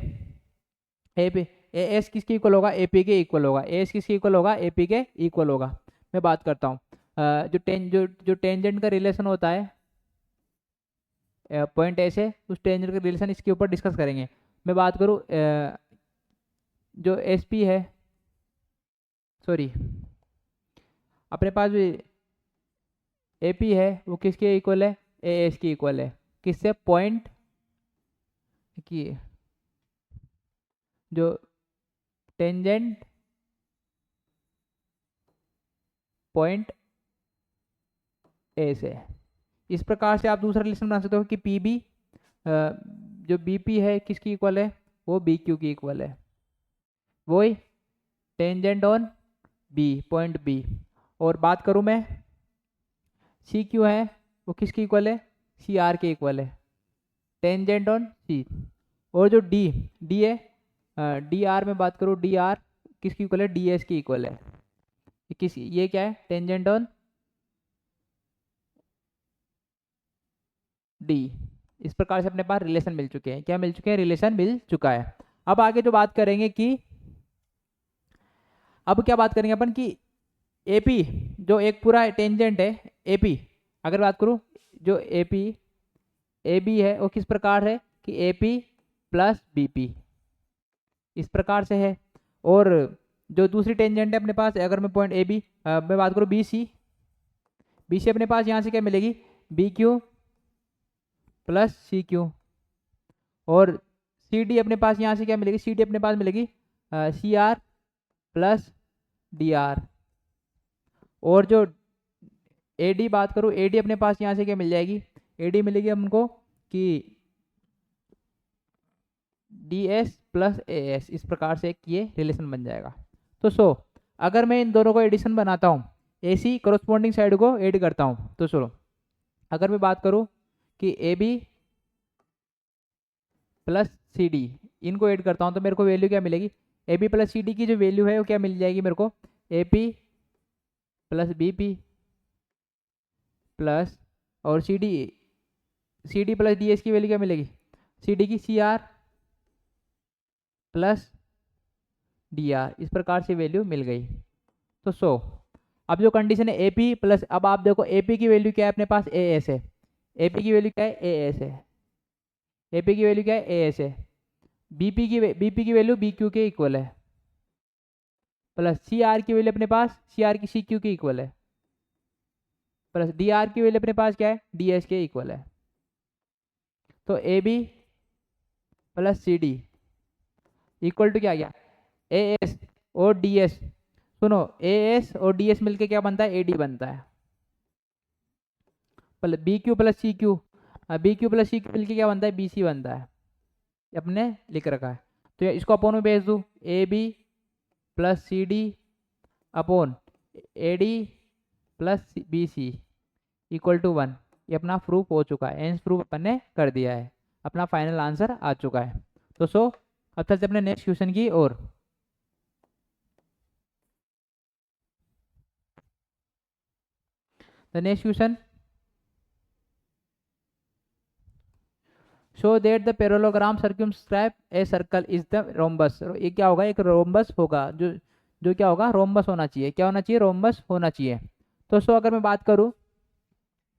S1: AP AS किसके इक्वल होगा, AP के इक्वल होगा, AS किसके इक्वल होगा, AP के इक्वल होगा। मैं बात करता हूँ जो टेंजेंट का रिलेशन होता है पॉइंट ए से, उस टेंजेंट का रिलेशन इसके ऊपर डिस्कस करेंगे। मैं बात करूँ जो एस पी है, सॉरी अपने पास जो ए पी है वो किसके इक्वल है, ए एस के इक्वल है। किससे, पॉइंट की जो टेंजेंट पॉइंट ए से। इस प्रकार से आप दूसरा रिलेशन बना सकते हो कि पी बी जो बी पी है किसकी इक्वल है, वो बी क्यू की इक्वल है, वही tangent on B, point B. और बात करूं मैं सी क्यू है वो किसकी इक्वल है, सी आर के इक्वल है, टेंजेंट ऑन सी। और जो डी डी है, डी आर में बात करूं, डी आर किसकी इक्वल है, डी एस की इक्वल है। ये क्या है, टेंजेंट ऑन डी। इस प्रकार से अपने पास रिलेशन मिल चुके हैं, क्या मिल चुके हैं, रिलेशन मिल चुका है। अब आगे जो बात करेंगे कि अब क्या बात करेंगे अपन कि एपी जो एक पूरा टेंजेंट है, एपी अगर बात करूं जो एपी ए बी है वो किस प्रकार है कि एपी प्लस बीपी, इस प्रकार से है। और जो दूसरी टेंजेंट है अपने पास, अगर मैं पॉइंट ए बी मैं बात करूं बी सी, बी सी अपने पास यहाँ से क्या मिलेगी, B Q plus C Q. और सी डी अपने पास यहाँ से क्या मिलेगी, सी डी अपने पास मिलेगी C R plus D R. और जो ए डी बात करूँ, ए डी अपने पास यहाँ से क्या मिल जाएगी, ए डी मिलेगी हमको कि D S plus A S. इस प्रकार से एक ये रिलेशन बन जाएगा। तो अगर मैं इन दोनों को एडिशन बनाता हूँ, ए सी करोस्पॉन्डिंग साइड को ऐड करता हूँ, तो सुनो अगर मैं बात करूँ कि A B plus C D इनको ऐड करता हूँ तो मेरे को वैल्यू क्या मिलेगी, A B plus C D की जो वैल्यू है वो क्या मिल जाएगी मेरे को, A P plus B P plus और C D plus D S की वैल्यू क्या मिलेगी, सी डी की C R plus D R. इस प्रकार से वैल्यू मिल गई। तो अब जो कंडीशन है ए पी प्लस, अब आप देखो ए पी की वैल्यू क्या है अपने पास, ए एस है, ए पी की वैल्यू क्या है, ए एस है, ए पी की वैल्यू क्या है, ए एस है। बीपी की वैल्यू बी क्यू के इक्वल है, प्लस सी आर की वैल्यू अपने पास सी आर की सी क्यू के इक्वल है, प्लस डी आर की वैल्यू अपने पास क्या है, डी एस के इक्वल है। तो A B plus C D equal to क्या गया, ए एस और डी एस। सुनो ए एस और डी एस मिलके क्या बनता है, ए डी बनता है, plus B Q plus C Q, B Q plus C Q मिलके क्या बनता है, बी सी बनता है, अपने लिख रखा है। तो इसको अपोन में भेज दूँ, A B plus C D upon A D plus B C equal to 1। ये अपना प्रूफ हो चुका है, एंस प्रूफ अपन ने कर दिया है, अपना फाइनल आंसर आ चुका है। तो अब तक से अपने नेक्स्ट क्वेश्चन की ओर। The next question, show that the parallelogram circumscribe a circle is the rhombus. ये क्या होगा, एक रोम्बस होगा, जो जो क्या होगा, रोम्बस होना चाहिए, क्या होना चाहिए, रोम्बस होना चाहिए। तो अगर मैं बात करूं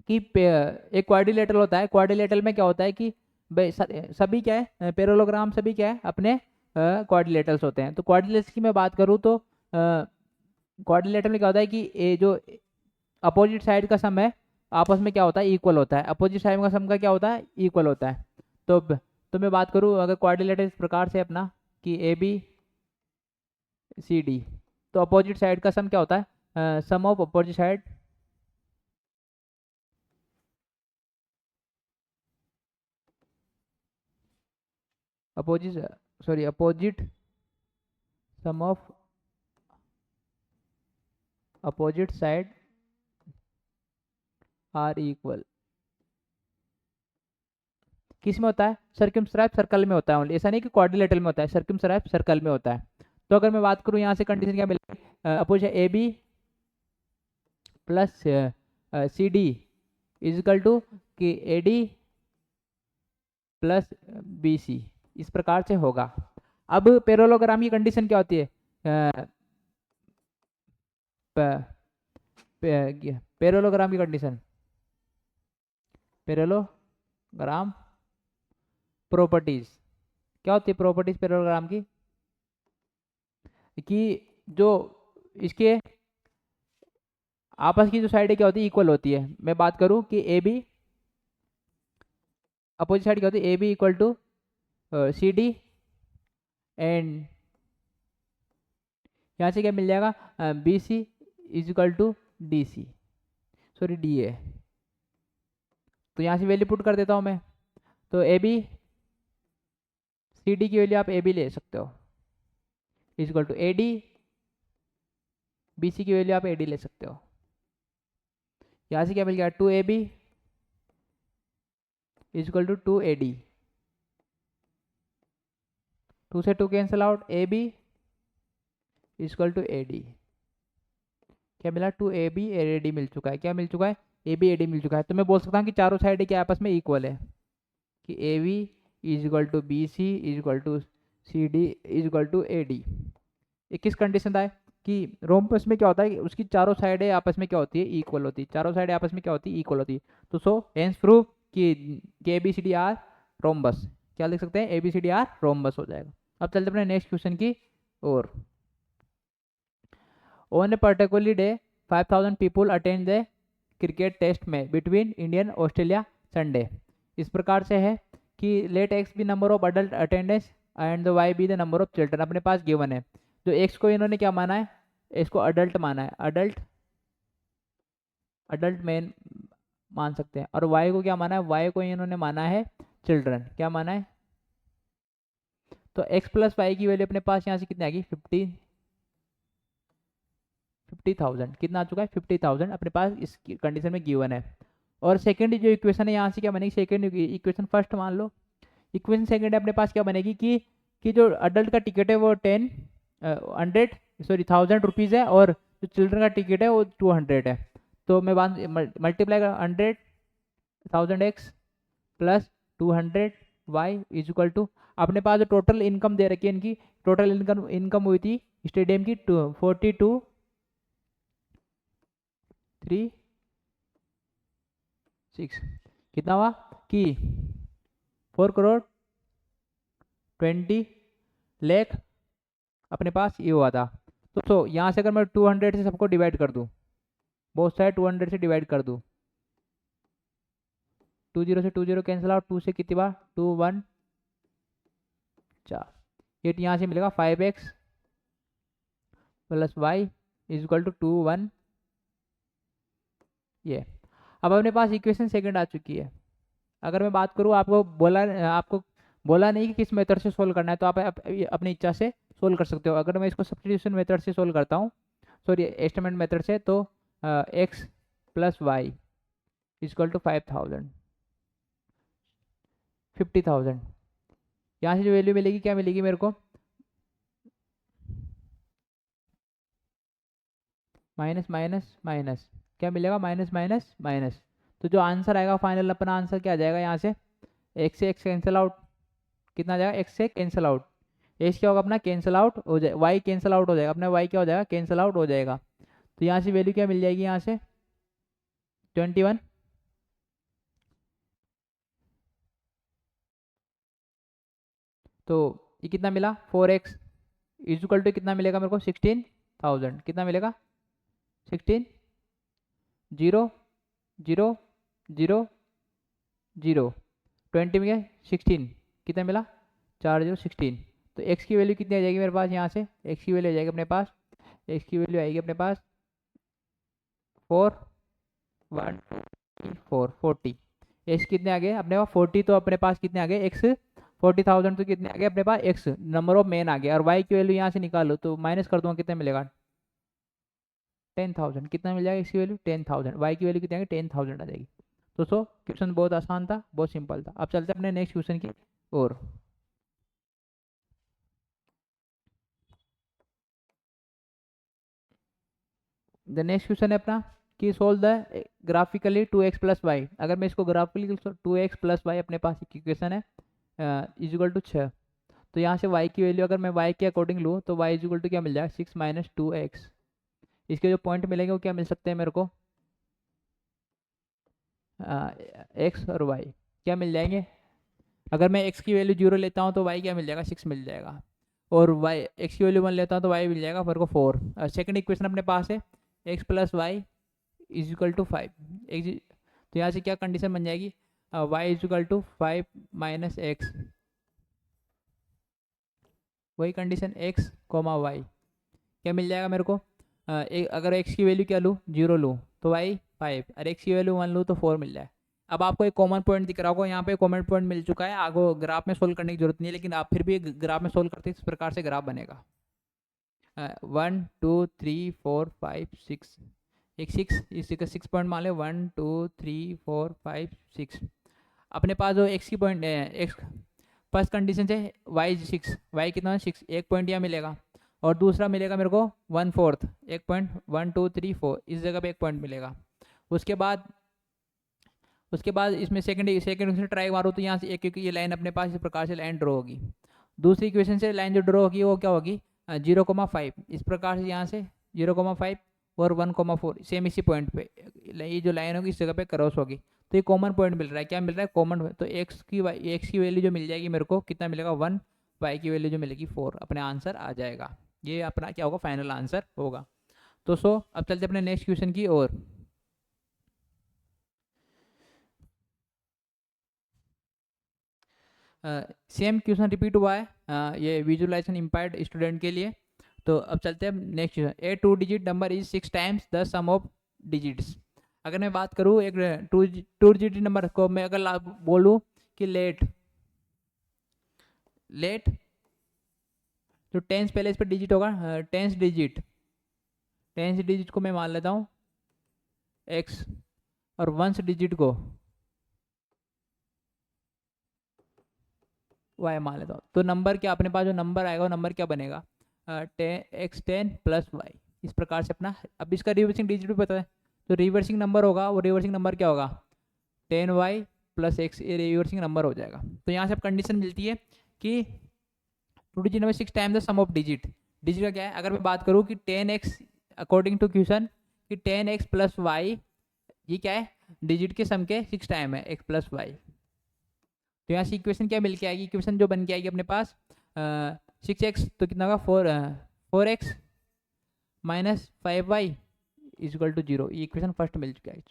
S1: कि एक क्वाड्रिलेटरल होता है, क्वाड्रिलेटरल में क्या होता है कि सभी क्या है, पैरेललोग्राम सभी क्या है, अपने क्वाड्रिलेटरल्स होते हैं। तो क्वाड्रिलेटरल्स की मैं बात करूं तो क्वाड्रिलेटरल में क्या होता है कि ये जो अपोजिट साइड का सम है आपस में क्या होता है, इक्वल होता है, अपोजिट साइड का सम का क्या होता है, इक्वल होता है। तो मैं बात करूं अगर क्वाड्रिलेटरल इस प्रकार से अपना कि ए बी सी डी, तो अपोजिट साइड का सम क्या होता है, sum of opposite side opposite sum of opposite side are equal. किस में होता है, सर्कमस्क्राइब सर्कल में होता है ओनली, ऐसा नहीं कि क्वाड्रिलेटरल में होता है, सर्कमस्क्राइब सर्कल में होता है। तो अगर मैं बात करूं यहाँ से कंडीशन क्या मिलेगी, opposite A B plus C D is equal to कि A D plus B C, इस प्रकार से होगा। अब पैरेललोग्राम की कंडीशन क्या होती है, पैरेललोग्राम की कंडीशन, पैरेललोग्राम प्रॉपर्टीज क्या होती है प्रॉपर्टीज पैरेललोग्राम की, कि जो इसके आपस की जो साइड है क्या होती है, इक्वल होती है। मैं बात करूं कि ए बी, अपोजिट साइड क्या होती है, A B equal to C D, and यहाँ से क्या मिल जाएगा, B C is equal to D C, sorry D A. तो यहाँ से वैल्यू पुट कर देता हूँ मैं। तो ए बी सी डी की वैल्यू आप ए बी ले सकते हो is equal to A D, B C की वैल्यू आप ए डी ले सकते हो। यहाँ से क्या मिल गया, two A B is equal to two A D, two से two cancel out, A B is equal to A D. क्या मिला, two A B A D मिल चुका है। क्या मिल चुका है, ए बी ए डी मिल चुका है। तो मैं बोल सकता हूँ कि चारों साइड के आपस में इक्वल है, कि A B is equal to B C is equal to C D is equal to A D. ये किस कंडीशन था है कि रोम्बस में क्या होता है कि उसकी चारों साइडें आपस में क्या होती है, इक्वल होती है। चारों साइडें आपस में क्या होती है, इक्वल होती है। तो सो हेंस प्रूव कि A B C D are rhombus. क्या लिख सकते हैं, A B C D are rhombus हो जाएगा। अब चलते अपने नेक्स्ट क्वेश्चन की ओर। On a particular day 5000 people attend the cricket test में बिटवीन इंडियन ऑस्ट्रेलिया संडे। इस प्रकार से है कि let X be number of adult attendance and the Y be the number of children. अपने पास गिवन है, जो एक्स को इन्होंने क्या माना है, इसको अडल्ट माना है, अडल्ट अडल्ट मेन मान सकते हैं, और वाई को क्या माना है, वाई को इन्होंने माना है चिल्ड्रन। क्या माना है, तो एक्स प्लस वाई की वैल्यू अपने पास यहाँ से कितनी आ गई, 50,000। कितना आ चुका है, 50,000 अपने पास इस कंडीशन में गिवन है। और सेकंड जो इक्वेशन है यहाँ से क्या बनेगी, सेकंड इक्वेशन फर्स्ट मान लो, इक्वेशन सेकंड अपने पास क्या बनेगी कि जो अडल्ट का टिकट है वो 1,000 रुपीज़ है, और जो चिल्ड्रन का टिकट है वो 200 है। तो मैं बात मल्टीप्लाई कर 100,000 X plus 200 Y is equal to, अपने पास जो टोटल इनकम दे रखी है, इनकी टोटल इनकम हुई थी स्टेडियम की 42,306। कितना हुआ कि 4,20,00,000 अपने पास ये हुआ था। तो यहाँ से अगर मैं 200 से सबको डिवाइड कर दूँ, बहुत सारे 200 से डिवाइड कर दूँ, 20 से 20 कैंसिल आउट, 2 से कितनी बार 2 1 4, ये यहाँ से मिलेगा 5x plus Y is equal to 2 1। ये अब अपने पास इक्वेशन सेकंड आ चुकी है। अगर मैं बात करूँ, आपको बोला नहीं कि किस मेथड से सोल्व करना है, तो आप अपनी इच्छा से सोल्व कर सकते हो। अगर मैं इसको सब्स्टिट्यूशन मेथड से सोल्व करता हूँ, सॉरी एस्टिमेट मेथड से, तो X plus Y is equal to 50,000 यहाँ से जो वैल्यू मिलेगी, क्या मिलेगी मेरे को, माइनस माइनस माइनस, क्या मिलेगा, माइनस माइनस माइनस। तो जो आंसर आएगा फाइनल, अपना आंसर क्या आ जाएगा, यहाँ से एक्स से एक्स कैंसिल आउट, कितना आ जाएगा, एक्स से कैंसिल आउट, एक्स क्या होगा अपना, कैंसिल आउट हो जाए, वाई कैंसिल आउट हो जाएगा, अपना वाई क्या हो जाएगा, कैंसिल आउट हो जाएगा। तो यहाँ से वैल्यू क्या मिल जाएगी, यहाँ से 21। तो ये कितना मिला, 4x इज इक्वल टू कितना मिलेगा मेरे को, 16,000। कितना मिलेगा, 16 0 0 0 0 20 में 16 कितना मिला, 4 0 16। तो x की वैल्यू कितनी आ जाएगी मेरे पास, यहाँ से x की वैल्यू आ जाएगी अपने पास, x की वैल्यू आएगी अपने पास 4 1 4 40। x कितने आ गए अपने पास, 40। तो अपने पास कितने आ गए, x 40,000, तो कितने आ गए अपने पास, x नंबर ऑफ मैन आ गया। और y की वैल्यू यहाँ से निकालो, तो माइनस कर दूंगा, कितना मिलेगा, 10,000। कितना मिल जाएगा, इसकी वैल्यू 10,000, y की वैल्यू कितनी आ गई, 10,000 आ जाएगी। दोस्तों क्वेश्चन बहुत आसान था, बहुत सिंपल था। अब चलते हैं अपने नेक्स्ट क्वेश्चन की ओर। द नेक्स्ट क्वेश्चन है अपना कि solve the graphically 2x plus Y. अगर मैं इसको ग्राफिकली 2x प्लस वाई, अपने पास इक्वेशन है इज इक्वल टू 6। तो यहाँ से y की वैल्यू अगर मैं y के अकॉर्डिंग लूँ, तो y इज इक्वल टू क्या मिल जाएगा, 6 माइनस 2x। इसके जो पॉइंट मिलेंगे वो क्या मिल सकते हैं मेरे को, x और y क्या मिल जाएंगे, अगर मैं x की वैल्यू 0 लेता हूँ तो y क्या मिल जाएगा, 6 मिल जाएगा, और y x की वैल्यू 1 लेता हूँ तो y मिल जाएगा मेरे को 4। सेकंड इक्वेशन अपने पास है x plus Y is equal to 5। तो यहाँ से क्या कंडीशन बन जाएगी, y is equal to 5 minus X, वही कंडीशन x कोमा वाई क्या मिल जाएगा मेरे को, अगर x की वैल्यू क्या लूँ 0 लूँ तो y 5, और x की वैल्यू 1 लूँ तो 4 मिल जाए। अब आपको एक कॉमन पॉइंट दिख रहा होगा, यहाँ पे कॉमन पॉइंट मिल चुका है, आगे ग्राफ में सोल्व करने की जरूरत नहीं है, लेकिन आप फिर भी ग्राफ में सोल्व करते इस प्रकार से ग्राफ बनेगा 1 2 3 4 5 6, एक 6, इसी का 6 पॉइंट मान ले, 1 2 3 4 5 6। अपने पास जो x की पॉइंट एक्स फर्स्ट कंडीशन से y 6, y कितना है 6, एक पॉइंट यहाँ मिलेगा, और दूसरा मिलेगा मेरे को 1/4, एक पॉइंट 1 2 3 4, इस जगह पे एक पॉइंट मिलेगा। उसके बाद इसमें सेकंड से ट्राई मारो तो यहाँ से एक, क्योंकि ये लाइन अपने पास इस प्रकार से लाइन ड्रॉ होगी, दूसरी इक्वेशन से लाइन जो ड्रॉ होगी वो क्या होगी 0,5, इस प्रकार से यहाँ से 0,5 और 1,4 सेम इसी पॉइंट पे ये जो लाइन होगी इस जगह पे क्रॉस होगी, तो ये कॉमन पॉइंट मिल रहा है, क्या मिल रहा है कॉमन, तो एक्स की वैल्यू जो मिल जाएगी मेरे को कितना मिलेगा 1, वाई की वैल्यू जो मिलेगी 4, अपने आंसर आ जाएगा, ये अपना क्या होगा फाइनल आंसर होगा। तो अब चलते अपने नेक्स्ट क्वेश्चन की ओर। सेम क्वेश्चन रिपीट हुआ है, ये विजुअलाइजेशन इम्पायर्ड स्टूडेंट के लिए। तो अब चलते हैं next question, A 2 digit number is 6 times the sum of digits. अगर मैं बात करूँ एक 2 डिजिट नंबर को मैं अगर बोलूँ कि लेट तो टेंस पहले इस पर डिजिट होगा, टेंस डिजिट को मैं मान लेता हूँ x, और वंस डिजिट को y मान लेता हूँ, तो नंबर क्या अपने पास जो नंबर आएगा वो नंबर क्या बनेगा x10 प्लस वाई, इस प्रकार से अपना। अब इसका रिवर्सिंग डिजिट भी पता है, तो रिवर्सिंग नंबर होगा, वो रिवर्सिंग नंबर क्या होगा 10y प्लस x, ये रिवर्सिंग नंबर हो जाएगा। तो यहाँ से अब कंडीशन मिलती है कि 2 digit number 6 time the sum of digit का क्या है, अगर मैं बात करूँ कि 10x अकॉर्डिंग टू क्वेश्चन कि 10x प्लस वाई ये क्या है डिजिट के सम के 6 टाइम है x प्लस वाई। तो यहाँ से इक्वेशन क्या मिल के आएगी, इक्वेशन जो बन के आएगी अपने पास 6x तो कितना होगा 4x minus 5y is equal to 0, ये इक्वेशन फर्स्ट मिल चुका है।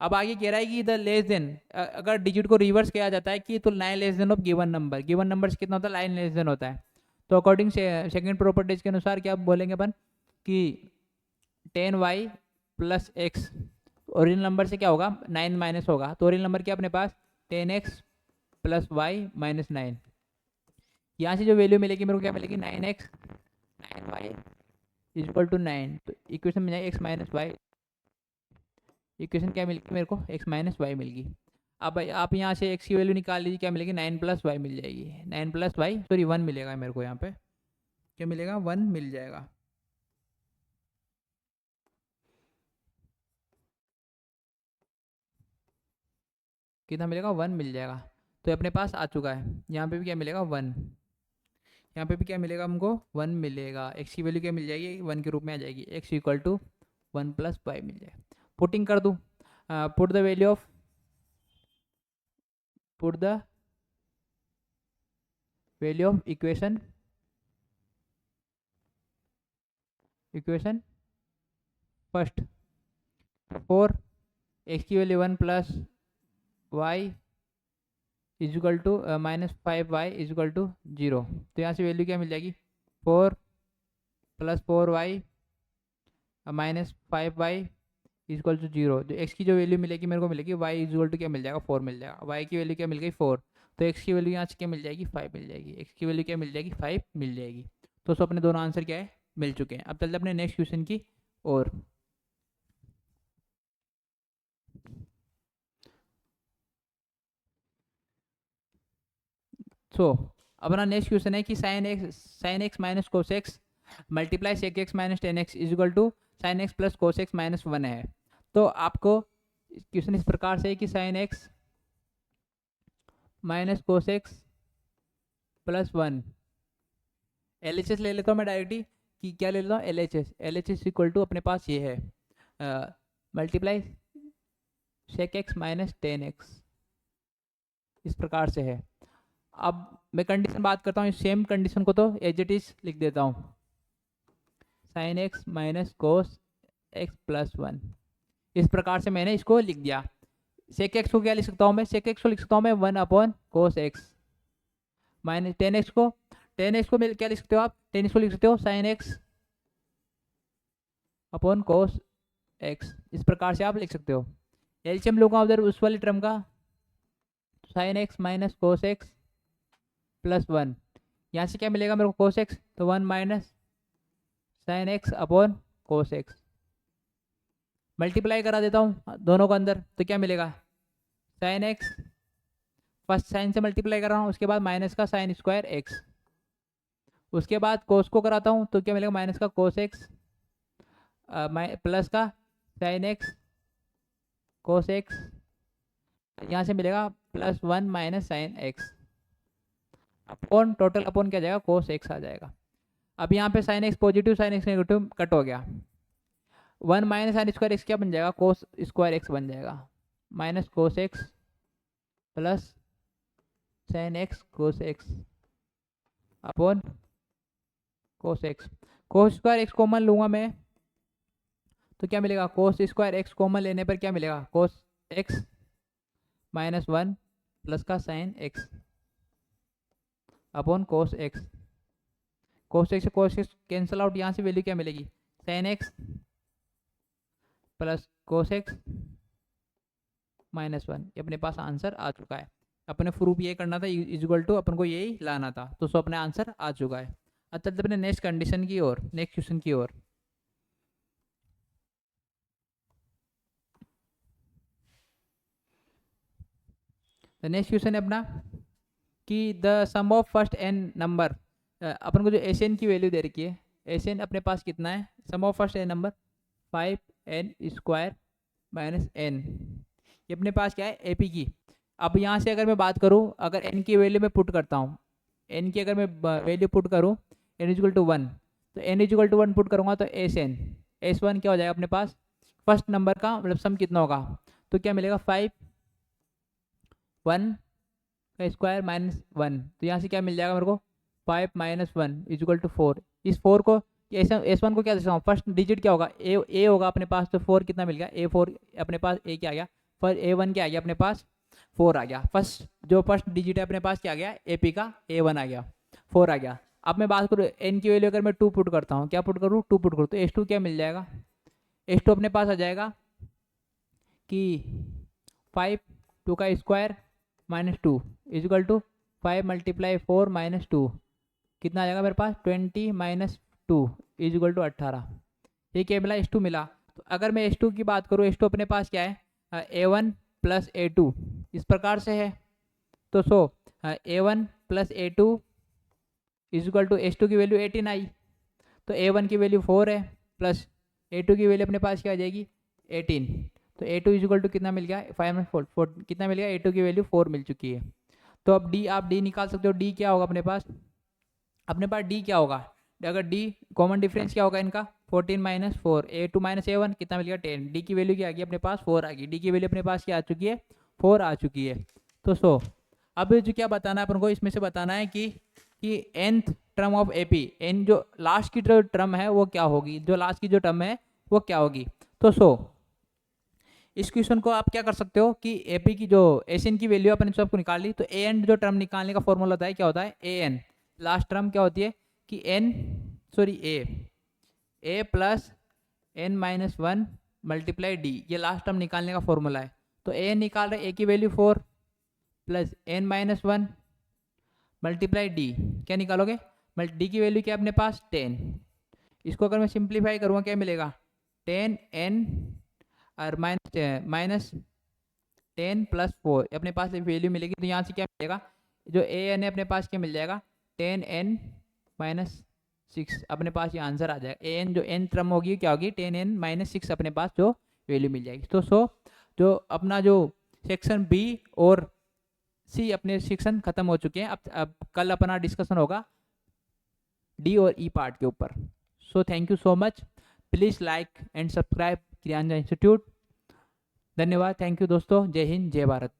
S1: अब आगे कह रहा है कि द लेस देन, अगर डिजिट को रिवर्स किया जाता है कि तो 9 less than of given number से कितना होता है 9 लेस देन होता है, तो अकॉर्डिंग से सेकेंड प्रॉपर्टीज के अनुसार क्या बोलेंगे अपन कि 10y plus x, original number से क्या होगा 9 माइनस होगा, तो ओरिजिनल नंबर क्या अपने पास 10x प्लस वाई माइनस 9, यहाँ से जो वैल्यू मिलेगी मेरे को क्या मिलेगी 9x 9y is equal to 9, तो इक्वेशन मिल जाएगी x माइनस वाई, इक्वेशन क्या मिल गई मेरे को x माइनस वाई मिल गई। अब आप यहाँ से x की वैल्यू निकाल लीजिए, क्या मिलेगी 9 प्लस वाई मिल जाएगी, 9 प्लस वाई सॉरी 1 मिलेगा मेरे को, यहाँ पे क्या मिलेगा 1 मिल जाएगा। कितना मिलेगा 1 मिल जाएगा, तो अपने पास आ चुका है। यहाँ पे भी क्या मिलेगा 1, यहाँ पे भी क्या मिलेगा हमको 1 मिलेगा, x की वैल्यू क्या मिल जाएगी 1 के रूप में आ जाएगी, x equal to 1 plus Y मिल जाएगा। पुटिंग कर दूँ, put the value of equation first, 4 x की value 1 plus Y is equal to minus 5y is equal to 0, तो यहाँ से वैल्यू क्या मिल जाएगी 4 plus 4y minus 5y is equal to 0, जो x की जो वैल्यू मिलेगी मेरे को मिलेगी y इज इक्वल टू क्या मिल जाएगा 4 मिल जाएगा, y की वैल्यू क्या मिल गई 4, तो x की वैल्यू यहाँ से क्या मिल जाएगी 5 मिल जाएगी, x की वैल्यू क्या मिल जाएगी 5 मिल जाएगी। तो अपने दोनों आंसर क्या है मिल चुके हैं। अब चलते अपने नेक्स्ट क्वेश्चन की और अपना नेक्स्ट क्वेश्चन है कि sine X minus cos X multiply sec X minus 10x is equal to sine X plus cos X minus 1 है। तो आपको क्वेश्चन इस प्रकार से है कि sine X minus cos x plus 1, LHS ले लेता हूँ मैं डायरेक्टली कि क्या ले लेता हूँ LHS इक्वल टू अपने पास ये है multiply sec X minus 10x, इस प्रकार से है। अब मैं कंडीशन बात करता हूँ, सेम कंडीशन को तो एज इट इज लिख देता हूँ, sign X minus cos x plus 1। इस प्रकार से मैंने इसको लिख दिया। सेक एक्स को क्या लिख सकता हूँ मैं, सेक एक्स को लिख सकता हूँ मैं 1 अपॉन कोस एक्स माइनस टेन एक्स को क्या लिख सकते हो आप, टेन एक्स को लिख सकते हो sine x upon cos x. इस प्रकार से आप लिख सकते हो। एलसीएम लूंगा उधर उस वाली टर्म का, sign X minus cos x plus 1। यहाँ से क्या मिलेगा मेरे को कोस एक्स, तो 1 माइनस साइन एक्स अपॉन कोस एक्स। मल्टीप्लाई करा देता हूँ दोनों को अंदर, तो क्या मिलेगा साइन एक्स, फर्स्ट साइन से मल्टीप्लाई कर रहा हूँ, उसके बाद माइनस का साइन स्क्वायर एक्स, उसके बाद कोस को कराता हूँ तो क्या मिलेगा माइनस का कोस एक्स प्लस का साइन एक्स कोस एक्स, यहाँ से मिलेगा plus 1 minus sine x upon total upon क्या जाएगा कोस एक्स आ जाएगा। अब यहाँ पे sine x positive sine x negative cut हो गया, 1 माइनस साइन स्क्वायर एक्स क्या बन जाएगा कोस स्क्वायर एक्स बन जाएगा, minus cos x plus sine x cos x upon cos x. Cos square x common लूंगा मैं तो क्या मिलेगा, कोस स्क्वायर एक्स कॉमन लेने पर क्या मिलेगा कोस एक्स माइनस 1 प्लस का sine x upon cos x. Cos x से कोस एक्स कैंसिल आउट, यहाँ से वैल्यू क्या मिलेगी sign X plus cos X minus 1। ये अपने पास आंसर आ चुका है। अपने प्रूफ ये करना था इक्वल टू अपन को यही लाना था, तो सो अपने आंसर आ चुका है। अब चलते अपने नेक्स्ट कंडीशन की ओर, नेक्स्ट क्वेश्चन की ओर। नेक्स्ट क्वेश्चन है अपना कि the sum of first N number, अपन को जो एस एन की वैल्यू दे रखी है, एस एन अपने पास कितना है, sum of first N number 5n² minus N, ये अपने पास क्या है एपी की। अब यहाँ से अगर मैं बात करूँ, अगर एन की वैल्यू मैं पुट करता हूँ, एन की अगर मैं वैल्यू पुट करूँ एन इक्वल टू 1, तो एन इक्वल टू 1 पुट करूँगा तो एस वन क्या हो जाएगा अपने पास, फर्स्ट नंबर का मतलब सम कितना होगा, तो क्या मिलेगा 5 1 का स्क्वायर माइनस 1, तो यहाँ से क्या मिल जाएगा मेरे को 5 माइनस 1 इक्वल टू 4। इस 4 को एस वन को क्या दे, फर्स्ट डिजिट क्या होगा ए होगा अपने पास, तो 4 कितना मिल गया A4 अपने पास, ए क्या आ गया फर्स्ट A1 क्या आ गया अपने पास 4 आ गया, फर्स्ट डिजिट है अपने पास क्या आ गया AP का A1 आ गया 4 आ गया। अब मैं बात करूँ एन की वैल्यू अगर मैं 2 पुट करता हूँ, क्या पुट करूँ 2 पुट करूँ, तो S2 क्या मिल जाएगा, S2 अपने पास आ जाएगा कि 5 2 का square minus 2 is equal to 5 multiply 4 minus 2, कितना आ जाएगा मेरे पास 20 माइनस 2 इजिकल टू 18। ये क्या मिला S2 मिला। तो अगर मैं S2 की बात करूँ, S2 अपने पास क्या है A1 प्लस A2 इस प्रकार से है, तो सो A1 plus A2 is equal to S2 की वैल्यू 18 आई, तो A1 की वैल्यू 4 है प्लस A2 की वैल्यू अपने पास क्या आ जाएगी 18, तो A2 इजिकल टू कितना मिल गया 5 कितना मिल गया A2 की वैल्यू 4 मिल चुकी है। तो अब D आप D निकाल सकते हो, D क्या होगा अपने पास D क्या होगा, अगर D कॉमन डिफरेंस क्या होगा इनका 14 माइनस 4 A2 माइनस A1 कितना मिल गया 10, D की वैल्यू क्या आ गई अपने पास 4 आ गई, D की वैल्यू अपने पास क्या आ चुकी है 4 आ चुकी है। तो सो अब जो क्या बताना है अपन को, इसमें से बताना है कि nth term of AP, n जो लास्ट की जो टर्म है वो क्या होगी, जो लास्ट की जो टर्म है वो क्या होगी। तो सो इस क्वेश्चन को आप क्या कर सकते हो कि AP की जो SN की वैल्यू अपन सबको निकाल ली, तो AN जो टर्म निकालने का फॉर्मूला होता है क्या होता है AN, लास्ट टर्म क्या होती है कि A plus n minus 1 multiply D, ये लास्ट टर्म निकालने का फॉर्मूला है। तो AN निकाल रहे, A की value 4 plus n minus 1 multiply D, क्या निकालोगे D की वैल्यू क्या अपने पास 10, इसको अगर मैं सिंप्लीफाई करूँगा क्या मिलेगा 10n और माइनस 10 प्लस 4 अपने पास वैल्यू मिलेगी, तो यहाँ से क्या मिलेगा जो AN है अपने पास क्या मिल जाएगा 10n माइनस 6 अपने पास ये आंसर आ जाएगा। AN जो n टर्म होगी क्या होगी 10n माइनस 6 अपने पास जो वैल्यू मिल जाएगी। तो सो जो अपना जो सेक्शन B और C अपने सेक्शन खत्म हो चुके हैं। अब कल अपना डिस्कशन होगा D और E पार्ट के ऊपर। So thank you so much, please like and subscribe Kriyanjan institute. धन्यवाद, थैंक यू दोस्तों, जय हिंद जय भारत।